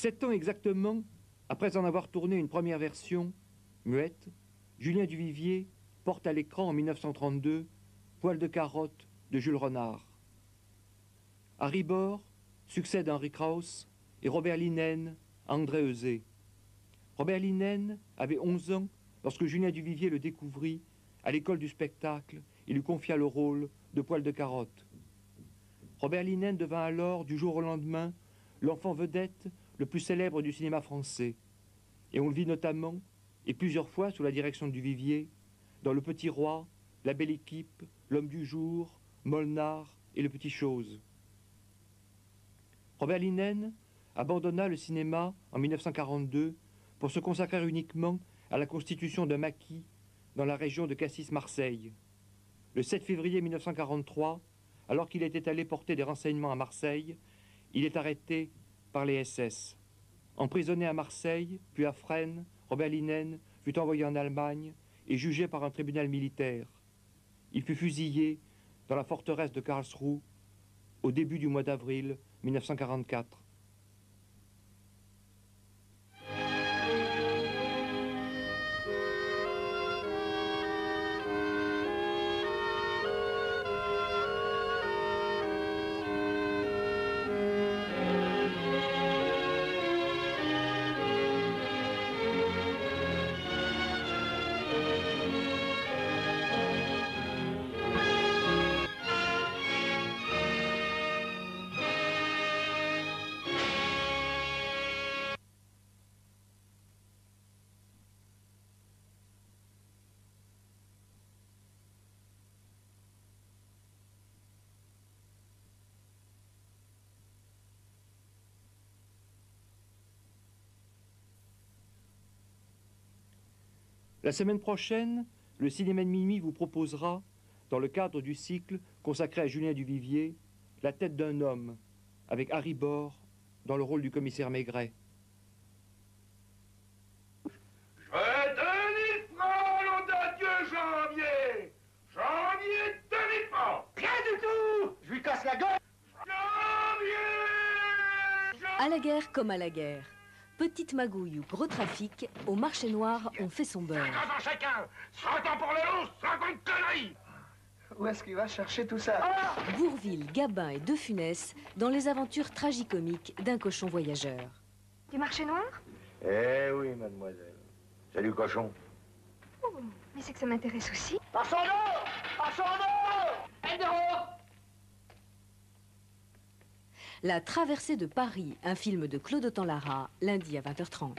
7 ans exactement après en avoir tourné une première version, muette, Julien Duvivier porte à l'écran en 1932 Poil de carotte de Jules Renard. À Ribord succèdent Henri Krauss et Robert Linen à André Eusé. Robert Linen avait 11 ans lorsque Julien Duvivier le découvrit à l'école du spectacle et lui confia le rôle de Poil de carotte. Robert Linen devint alors, du jour au lendemain, l'enfant vedette le plus célèbre du cinéma français. Et on le vit notamment, et plusieurs fois sous la direction de Duvivier, dans Le Petit Roi, La Belle Équipe, L'Homme du Jour, Molnar et Le Petit Chose. Robert Linen abandonna le cinéma en 1942 pour se consacrer uniquement à la constitution d'un maquis dans la région de Cassis-Marseille. Le 7 février 1943, alors qu'il était allé porter des renseignements à Marseille, il est arrêté par les SS. Emprisonné à Marseille, puis à Fresnes, Robert Linen fut envoyé en Allemagne et jugé par un tribunal militaire. Il fut fusillé dans la forteresse de Karlsruhe au début du mois d'avril 1944. La semaine prochaine, le cinéma de minuit vous proposera, dans le cadre du cycle consacré à Julien Duvivier, La tête d'un homme, avec Harry Bor dans le rôle du commissaire Maigret. Je veux 2000 francs, nom de Dieu, Janvier! Janvier, 2000 francs! Rien du tout! Je lui casse la gueule! Janvier! À la guerre comme à la guerre. Petite magouille ou gros trafic, au marché noir, on fait son beurre. 50 ans chacun! 100 ans pour le loup, 50 conneries! Où est-ce qu'il va chercher tout ça? Bourvil, Gabin et De Funès dans les aventures tragicomiques d'un cochon voyageur. Du marché noir? Eh oui, mademoiselle. Salut, cochon. Oh, mais c'est que ça m'intéresse aussi. À son nom! À son nom! Héros! La traversée de Paris, un film de Claude Autant-Lara, lundi à 20h30.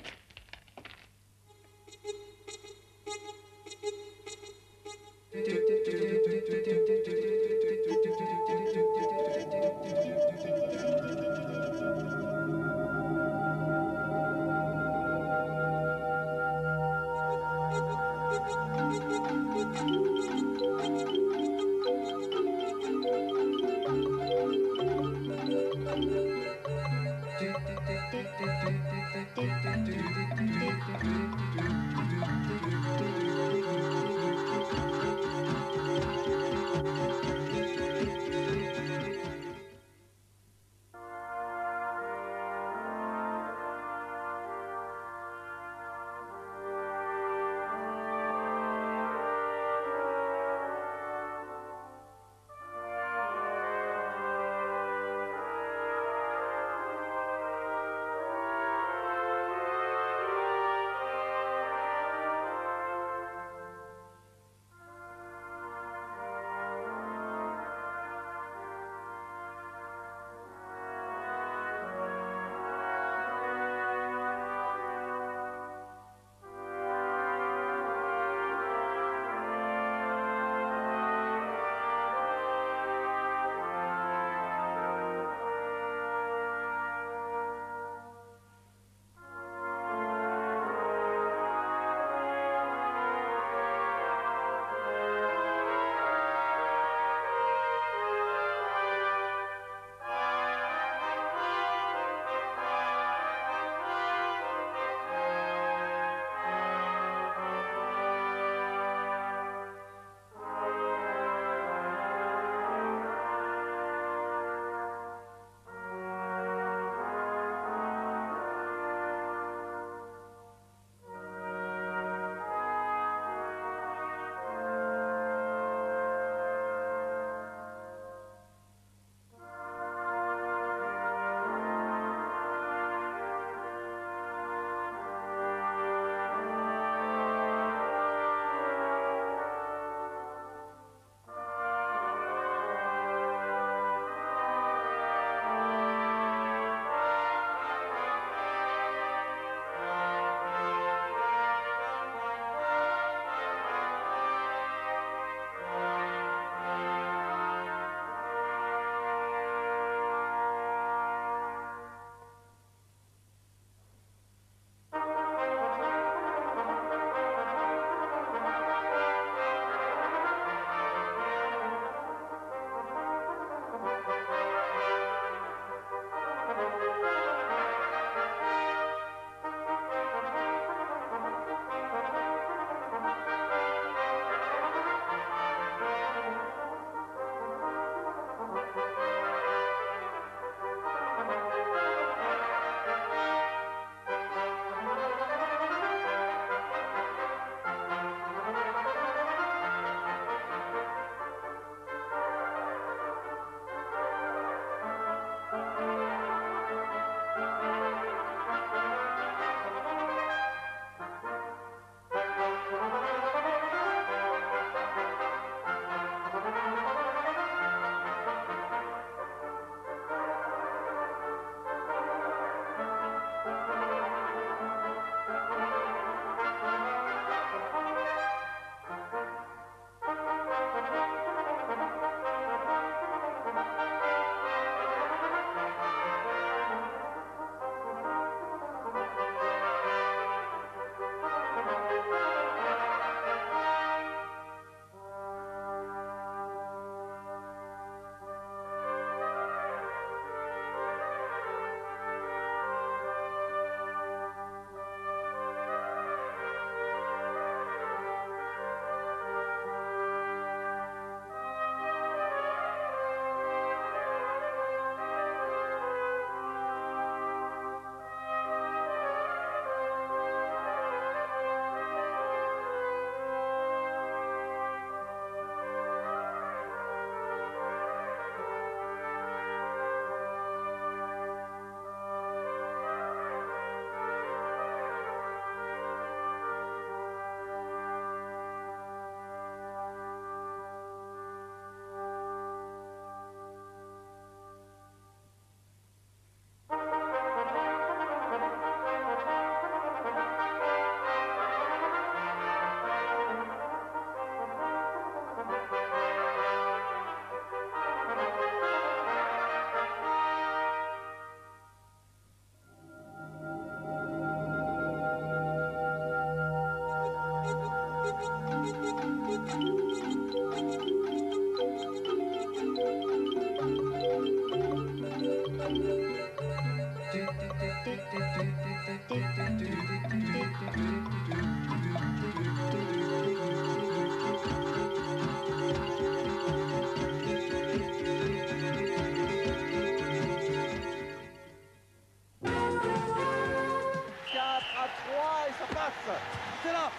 C'est là,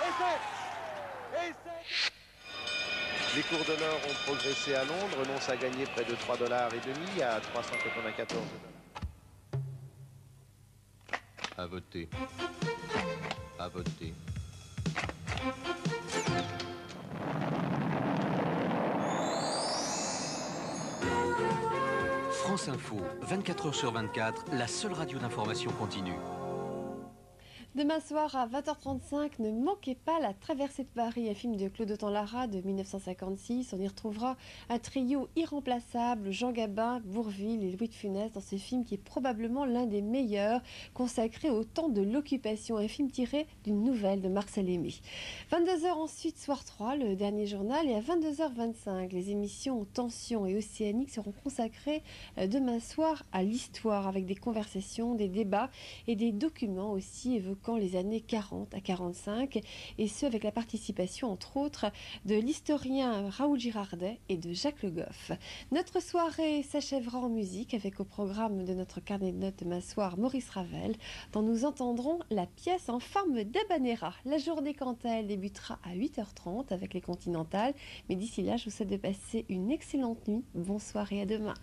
et c'est... Les cours de l'or ont progressé à Londres. L'once a gagné près de 3,5 $ à 394 $. À voter. À voter. France Info, 24 h sur 24, la seule radio d'information continue. Demain soir à 20h35, ne manquez pas La Traversée de Paris, un film de Claude Autant-Lara de 1956. On y retrouvera un trio irremplaçable, Jean Gabin, Bourvil et Louis de Funès, dans ce film qui est probablement l'un des meilleurs consacré au temps de l'occupation, un film tiré d'une nouvelle de Marcel Aimé. 22h ensuite, Soir 3, le dernier journal, et à 22h25, les émissions Tension et Océanique seront consacrées demain soir à l'histoire, avec des conversations, des débats et des documents aussi évoquant les années 40 à 45, et ce avec la participation entre autres de l'historien Raoul Girardet et de Jacques Le Goff. Notre soirée s'achèvera en musique avec au programme de notre carnet de notes demain soir Maurice Ravel, dont nous entendrons la pièce en forme d'habanera. La journée quant à elle débutera à 8h30 avec les Continentales, mais d'ici là je vous souhaite de passer une excellente nuit. Bonsoir et à demain.